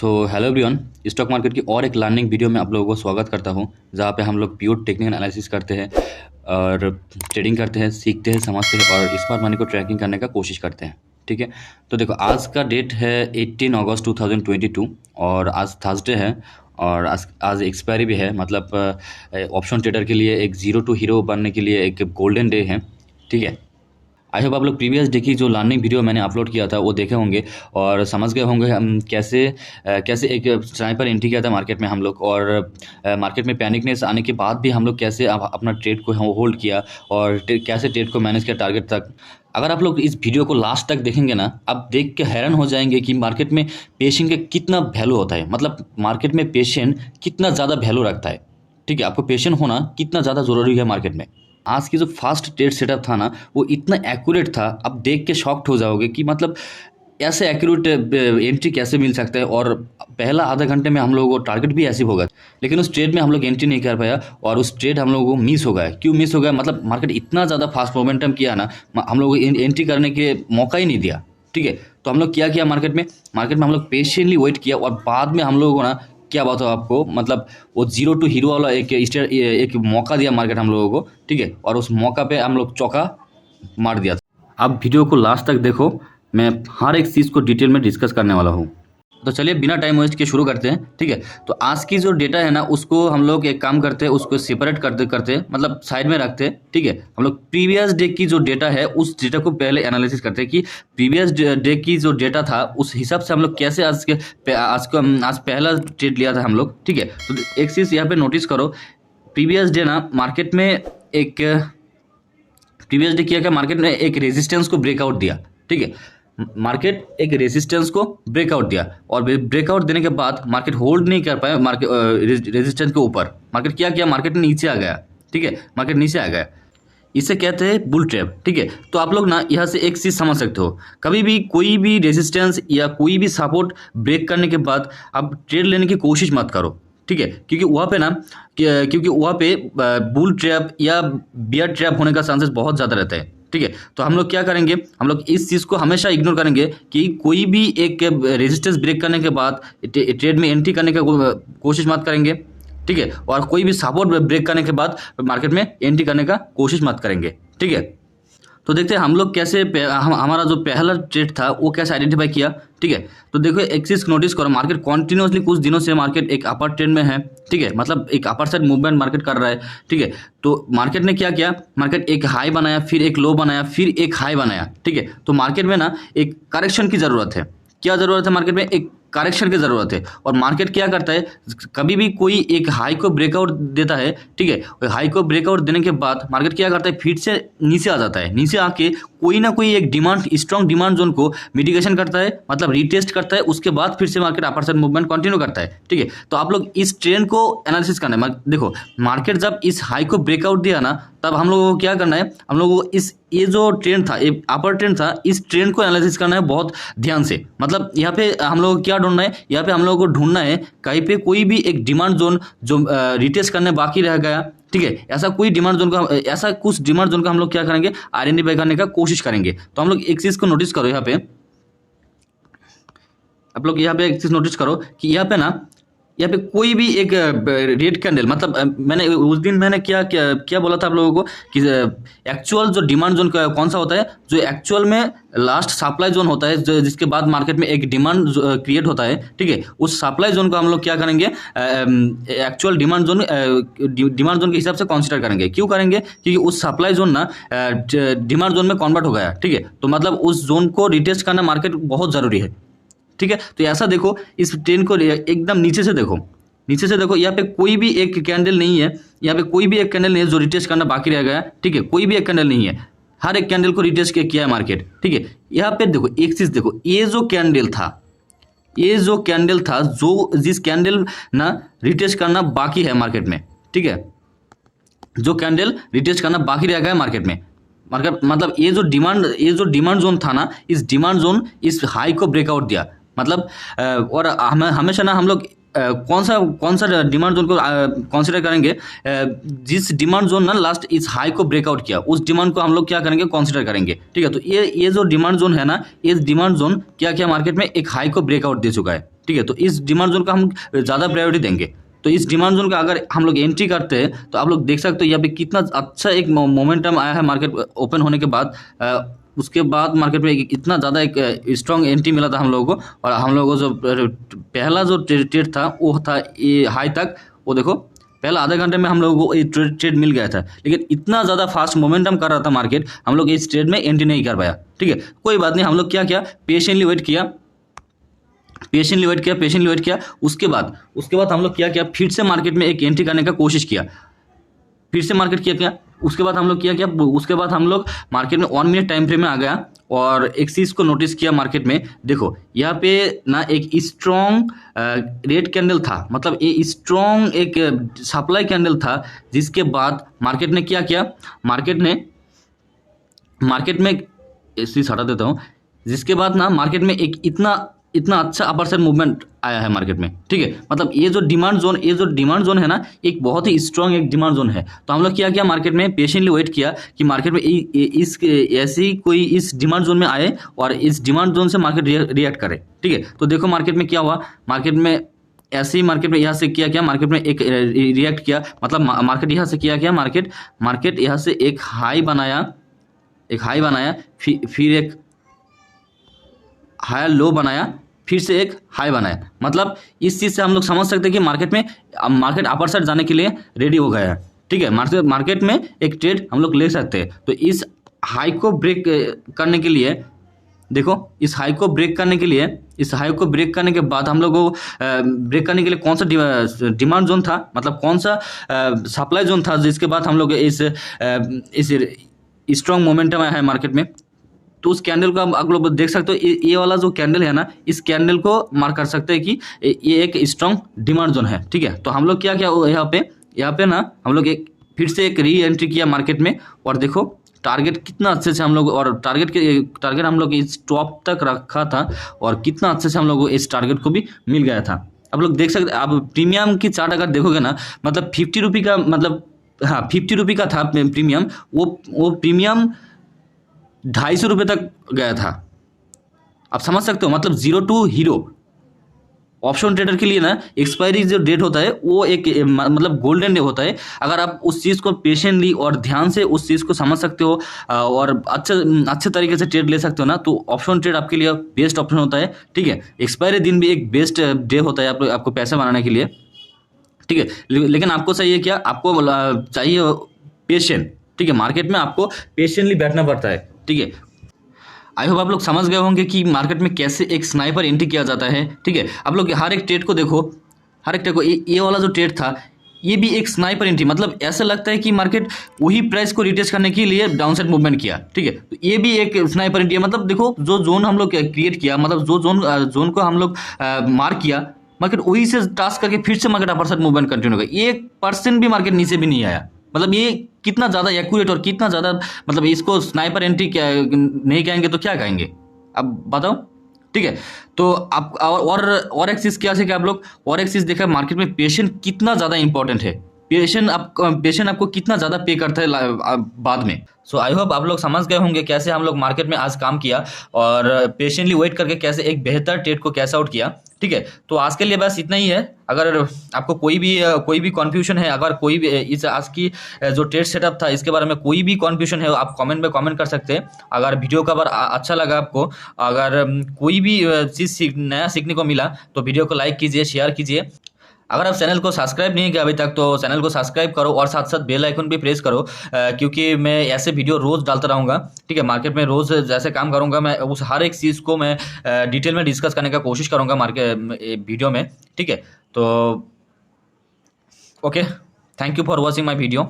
Hello everyone. Stock market की और एक लर्निंग वीडियो में आप लोगों को स्वागत करता हूं, जहां पे हम लोग प्योर टेक्निकल एनालिसिस करते हैं और ट्रेडिंग करते हैं, सीखते हैं, समझते हैं और स्मार्ट मनी को ट्रैकिंग करने का कोशिश करते हैं। ठीक है, तो देखो आज का डेट है 18 अगस्त 2022 और आज थर्सडे है और आज एक्सपायरी भी है। मतलब ऑप्शन ट्रेडर के लिए एक जीरो टू हीरो बनने के लिए एक गोल्डन डे है। ठीक है, आई होप आप लोग प्रीवियस डे की जो लर्निंग वीडियो मैंने अपलोड किया था वो देखे होंगे और समझ गए होंगे हम कैसे कैसे एक स्नाइपर एंट्री किया था मार्केट में हम लोग, और मार्केट में पैनिकनेस आने के बाद भी हम लोग कैसे अपना ट्रेड को होल्ड किया और कैसे ट्रेड को मैनेज किया टारगेट तक। अगर आप लोग इस वीडियो को लास्ट तक देखेंगे ना, आप देख के हैरान हो जाएंगे कि मार्केट में पेशेंट का कितना वैल्यू होता है। मतलब मार्केट में पेशेंट कितना ज़्यादा वैल्यू रखता है। ठीक है, आपको पेशेंट होना कितना ज़्यादा ज़रूरी है मार्केट में। आज की जो फास्ट ट्रेड सेटअप था ना, वो इतना एक्यूरेट था, आप देख के शॉक्ड हो जाओगे कि मतलब ऐसे एक्यूरेट एंट्री कैसे मिल सकता है। और पहला आधा घंटे में हम लोगों को टारगेट भी ऐसे होगा, लेकिन उस ट्रेड में हम लोग एंट्री नहीं कर पाया और उस ट्रेड हम लोगों को मिस हो गया। क्यों मिस हो गया? मतलब मार्केट इतना ज़्यादा फास्ट मोमेंटम किया ना, हम लोगों को एंट्री करने के मौका ही नहीं दिया। ठीक है, तो हम लोग क्या किया मार्केट में हम लोग पेशेंटली वेट किया और बाद में हम लोगों को ना, क्या बात हो आपको, मतलब वो जीरो टू हीरो वाला एक मौका दिया मार्केट हम लोगों को। ठीक है, और उस मौका पे हम लोग चौका मार दिया। आप वीडियो को लास्ट तक देखो, मैं हर एक चीज़ को डिटेल में डिस्कस करने वाला हूँ। तो चलिए बिना टाइम वेस्ट के शुरू करते हैं। ठीक है, तो आज की जो डेटा है ना, उसको हम लोग एक काम करते हैं, उसको सेपरेट करते करते मतलब साइड में रखते हैं। ठीक है, हम लोग प्रीवियस डे की जो डेटा है उस डेटा को पहले एनालिसिस करते हैं कि प्रीवियस डे की जो डेटा था उस हिसाब से हम लोग कैसे आज पहला ट्रेड लिया था हम लोग। ठीक है, तो एक चीज़ यहाँ पे नोटिस करो, प्रीवियस डे ना मार्केट में प्रीवियस डे किया क्या, मार्केट ने एक रेजिस्टेंस को ब्रेकआउट दिया। ठीक है, मार्केट एक रेजिस्टेंस को ब्रेकआउट दिया और ब्रेकआउट देने के बाद मार्केट होल्ड नहीं कर पाया मार्केट रेजिस्टेंस के ऊपर। मार्केट क्या किया, मार्केट नीचे आ गया। ठीक है, मार्केट नीचे आ गया, इसे कहते हैं बुल ट्रैप। ठीक है, तो आप लोग ना यहाँ से एक चीज़ समझ सकते हो, कभी भी कोई भी रेजिस्टेंस या कोई भी सपोर्ट ब्रेक करने के बाद आप ट्रेड लेने की कोशिश मत करो। ठीक है, क्योंकि वहाँ पे बुल ट्रैप या बियर ट्रैप होने का चांसेस बहुत ज़्यादा रहता है। ठीक है, तो हम लोग क्या करेंगे, हम लोग इस चीज़ को हमेशा इग्नोर करेंगे कि कोई भी एक रेजिस्टेंस ब्रेक करने के बाद ट्रेड में एंट्री करने का कोशिश मत करेंगे। ठीक है, और कोई भी सपोर्ट ब्रेक करने के बाद मार्केट में एंट्री करने का कोशिश मत करेंगे। ठीक है, तो देखते हैं हम लोग कैसे हमारा जो पहला ट्रेड था वो कैसे आइडेंटिफाई किया। ठीक है, तो देखो एक चीज़ नोटिस करो, मार्केट कॉन्टिन्यूसली कुछ दिनों से मार्केट एक अपर ट्रेंड में है। ठीक है, मतलब एक अपर साइड मूवमेंट मार्केट कर रहा है। ठीक है, तो मार्केट ने क्या किया, मार्केट एक हाई बनाया, फिर एक लो बनाया, फिर एक हाई बनाया। ठीक है, तो मार्केट में ना एक करेक्शन की ज़रूरत है। क्या ज़रूरत है मार्केट में? एक करेक्शन की ज़रूरत है। और मार्केट क्या करता है, कभी भी कोई एक हाई को ब्रेकआउट देता है। ठीक है, हाई को ब्रेकआउट देने के बाद मार्केट क्या करता है, फिर से नीचे आ जाता है। नीचे आके कोई ना कोई एक स्ट्रॉन्ग डिमांड जोन को मिटिगेशन करता है, मतलब रीटेस्ट करता है, उसके बाद फिर से market upper side movement continue करता है। ठीक है, तो आप लोग इस ट्रेंड को एनालिसिस करना है। देखो मार्केट जब इस हाई को ब्रेकआउट दिया ना, तब हम लोगों को क्या करना है, हम लोगों को ये जो ट्रेंड था, ये अपर ट्रेंड था, इस ट्रेंड को एनालिसिस करना है बहुत ध्यान से। मतलब यहाँ पे हम लोगों को क्या ढूंढना है, यहाँ पे हम लोगों को ढूंढना है कहीं पे कोई भी एक डिमांड जोन जो रिटेस्ट करने बाकी रह गया। ठीक है, ऐसा कुछ डिमांड जोन का हम लोग क्या करेंगे, आइडेंटिफाई करने का कोशिश करेंगे। तो हम लोग एक चीज़ को नोटिस करो, यहाँ पे आप लोग यहाँ पे एक चीज़ नोटिस करो कि यहाँ पे कोई भी एक रेड कैंडल, मतलब मैंने उस दिन क्या बोला था आप लोगों को कि एक्चुअल जो डिमांड जोन कौन सा होता है, जो एक्चुअल में लास्ट सप्लाई जोन होता है, जिसके बाद मार्केट में एक डिमांड क्रिएट होता है। ठीक है, उस सप्लाई जोन को हम लोग क्या करेंगे, एक्चुअल डिमांड जोन के हिसाब से कंसीडर करेंगे। क्यों करेंगे? क्योंकि उस सप्लाई जोन ना डिमांड जोन में कन्वर्ट हो गया। ठीक है, तो मतलब उस जोन को रिटेस्ट करना मार्केट बहुत ज़रूरी है। ठीक है, तो ऐसा देखो, इस ट्रेंड को एकदम नीचे से देखो, यहाँ पे कोई भी एक कैंडल नहीं है, यहाँ पे कोई भी एक कैंडल नहीं है जो रिटेस्ट करना बाकी रह गया। ठीक है, कोई भी एक कैंडल नहीं है, हर एक कैंडल को रिटेस्ट किया है मार्केट। ठीक है, यहाँ पे देखो एक चीज़ देखो, ये जो कैंडल था जो जिस कैंडल ना रिटेस्ट करना बाकी है मार्केट में। ठीक है, जो कैंडल रिटेस्ट करना बाकी रह गया है मार्केट मतलब ये जो डिमांड जोन था ना, इस डिमांड जोन इस हाई को ब्रेकआउट दिया। मतलब और हमेशा ना हम लोग कौन सा डिमांड जोन को कंसिडर करेंगे, जिस डिमांड जोन ना लास्ट इस हाई को ब्रेकआउट किया, उस डिमांड को हम लोग क्या करेंगे, कंसिडर करेंगे। ठीक है, तो ये जो डिमांड जोन है ना, इस डिमांड जोन क्या मार्केट में एक हाई को ब्रेकआउट दे चुका है। ठीक है। तो इस डिमांड जोन का हम ज़्यादा प्रायोरिटी देंगे। तो इस डिमांड जोन का अगर हम लोग एंट्री करते हैं तो आप लोग देख सकते हो यहाँ पे कितना अच्छा एक मोमेंटम आया है मार्केट ओपन होने के बाद। उसके बाद मार्केट में इतना ज़्यादा एक स्ट्रॉन्ग एंट्री मिला था हम लोगों को, और हम लोगों को जो पहला जो ट्रेड था वो था ये हाई तक। वो देखो पहला आधे घंटे में हम लोगों को ये ट्रेड मिल गया था, लेकिन इतना ज़्यादा फास्ट मोमेंटम कर रहा था मार्केट, हम लोग इस ट्रेड में एंट्री नहीं कर पाया। ठीक है, कोई बात नहीं, हम लोग क्या किया, पेशेंटली वेट किया। उसके बाद हम लोग क्या किया, फिर से मार्केट में एक एंट्री करने का कोशिश किया। उसके बाद हम लोग मार्केट में 1 मिनट टाइम फ्रेम में आ गया और एक चीज़ को नोटिस किया मार्केट में। देखो यहाँ पे ना एक स्ट्रॉन्ग रेड कैंडल था, मतलब ये स्ट्रॉन्ग एक सप्लाई कैंडल था, जिसके बाद मार्केट ने क्या किया, मार्केट में इस चीज़ हटा देता हूँ। जिसके बाद ना मार्केट में एक इतना अच्छा अपर साइड मूवमेंट आया है मार्केट में। ठीक है, मतलब ये जो डिमांड जोन है ना, एक बहुत ही स्ट्रॉन्ग एक डिमांड जोन है। तो हम लोग क्या किया, मार्केट में पेशेंटली वेट किया कि मार्केट में ऐसे ही कोई इस डिमांड जोन में आए और इस डिमांड जोन से मार्केट रिएक्ट करे। ठीक है, तो देखो मार्केट में क्या हुआ, मार्केट में ऐसे ही मार्केट में यहाँ से क्या मार्केट में एक रिएक्ट किया, मतलब मार्केट यहाँ से क्या मार्केट यहाँ से एक हाई बनाया, फिर एक हाई लो बनाया, फिर से एक हाई बनाया। मतलब इस चीज़ से हम लोग समझ सकते हैं कि मार्केट अपर साइड जाने के लिए रेडी हो गया है। ठीक है, मार्केट में एक ट्रेड हम लोग ले सकते हैं। तो इस हाई को ब्रेक करने के लिए, देखो इस हाई को ब्रेक करने के बाद हम लोग को ब्रेक करने के लिए कौन सा डिमांड जोन था, मतलब कौन सा सप्लाई जोन था, जिसके बाद हम लोग इस स्ट्रॉन्ग मोमेंटम आया है मार्केट में। तो उस कैंडल को आप लोग देख सकते हो, ये वाला जो कैंडल है ना, इस कैंडल को मार्क कर सकते हैं कि ये एक स्ट्रॉन्ग डिमांड जोन है। ठीक है, तो हम लोग क्या यहाँ पे ना हम लोग फिर से एक री एंट्री किया मार्केट में, और देखो टारगेट कितना अच्छे से हम लोग, और टारगेट हम लोग इस टॉप तक रखा था, और कितना अच्छे से हम लोग इस टारगेट को भी मिल गया था। आप लोग देख सकते, आप प्रीमियम की चार्ट अगर देखोगे ना, मतलब 50 रुपये का, मतलब हाँ 50 रुपये का था प्रीमियम। वो प्रीमियम 250 रुपये तक गया था। आप समझ सकते हो, मतलब 0 टू हीरो। ऑप्शन ट्रेडर के लिए ना एक्सपायरी जो डेट होता है वो एक मतलब गोल्डन डे होता है। अगर आप उस चीज़ को पेशेंटली और ध्यान से उस चीज़ को समझ सकते हो और अच्छे तरीके से ट्रेड ले सकते हो ना, तो ऑप्शन ट्रेड आपके लिए बेस्ट ऑप्शन होता है। ठीक है, एक्सपायरी दिन भी एक बेस्ट डे होता है आपको पैसे बनाने के लिए। ठीक है, लेकिन आपको चाहिए क्या, आपको चाहिए पेशेंट। ठीक है, मार्केट में आपको पेशेंटली बैठना पड़ता है। ठीक है, आई होप आप लोग समझ गए होंगे कि मार्केट में कैसे एक स्नाइपर एंट्री किया जाता है। ठीक है, आप लोग हर एक ट्रेड को देखो, ये वाला जो ट्रेड था, ये भी एक स्नाइपर एंट्री, मतलब ऐसा लगता है कि मार्केट वही प्राइस को रिटेस्ट करने के लिए डाउनसाइड मूवमेंट किया। ठीक है, तो ये भी एक स्नाइपर एंट्री है। मतलब देखो जो जोन हम लोग क्रिएट किया, मतलब जो जोन को हम लोग मार्क किया, मार्केट वही से टास्क करके फिर से market upper side movement continue हो गया। 1% भी मार्केट नीचे भी नहीं आया। मतलब ये कितना ज़्यादा एक्यूरेट और कितना ज़्यादा, मतलब इसको स्नाइपर एंट्री क्या नहीं कहेंगे तो क्या कहेंगे, अब बताओ। ठीक है, तो आप और एक चीज़ क्या है कि आप लोग और एक चीज़ देखा, मार्केट में पेशेंट कितना ज़्यादा इंपॉर्टेंट है। पेशेंट आपको कितना ज़्यादा पे करता है बाद में। सो आई होप आप लोग समझ गए होंगे कैसे हम लोग मार्केट में आज काम किया और पेशेंटली वेट करके कैसे एक बेहतर ट्रेड को कैसे आउट किया। ठीक है, तो आज के लिए बस इतना ही है। अगर आपको कोई भी कन्फ्यूजन है, अगर कोई भी इस आज की जो ट्रेड सेटअप था इसके बारे में कोई भी कन्फ्यूजन है, आप कमेंट में कमेंट कर सकते हैं। अगर वीडियो का अच्छा लगा आपको, अगर कोई भी चीज़ नया सीखने को मिला, तो वीडियो को लाइक कीजिए, शेयर कीजिए। अगर आप चैनल को सब्सक्राइब नहीं किया अभी तक, तो चैनल को सब्सक्राइब करो और साथ साथ बेल आइकन भी प्रेस करो, क्योंकि मैं ऐसे वीडियो रोज़ डालता रहूँगा। ठीक है, मार्केट में रोज़ जैसे काम करूँगा, मैं उस हर एक चीज़ को मैं डिटेल में डिस्कस करने का कोशिश करूँगा वीडियो में। ठीक है, तो okay, thank you for watching my video.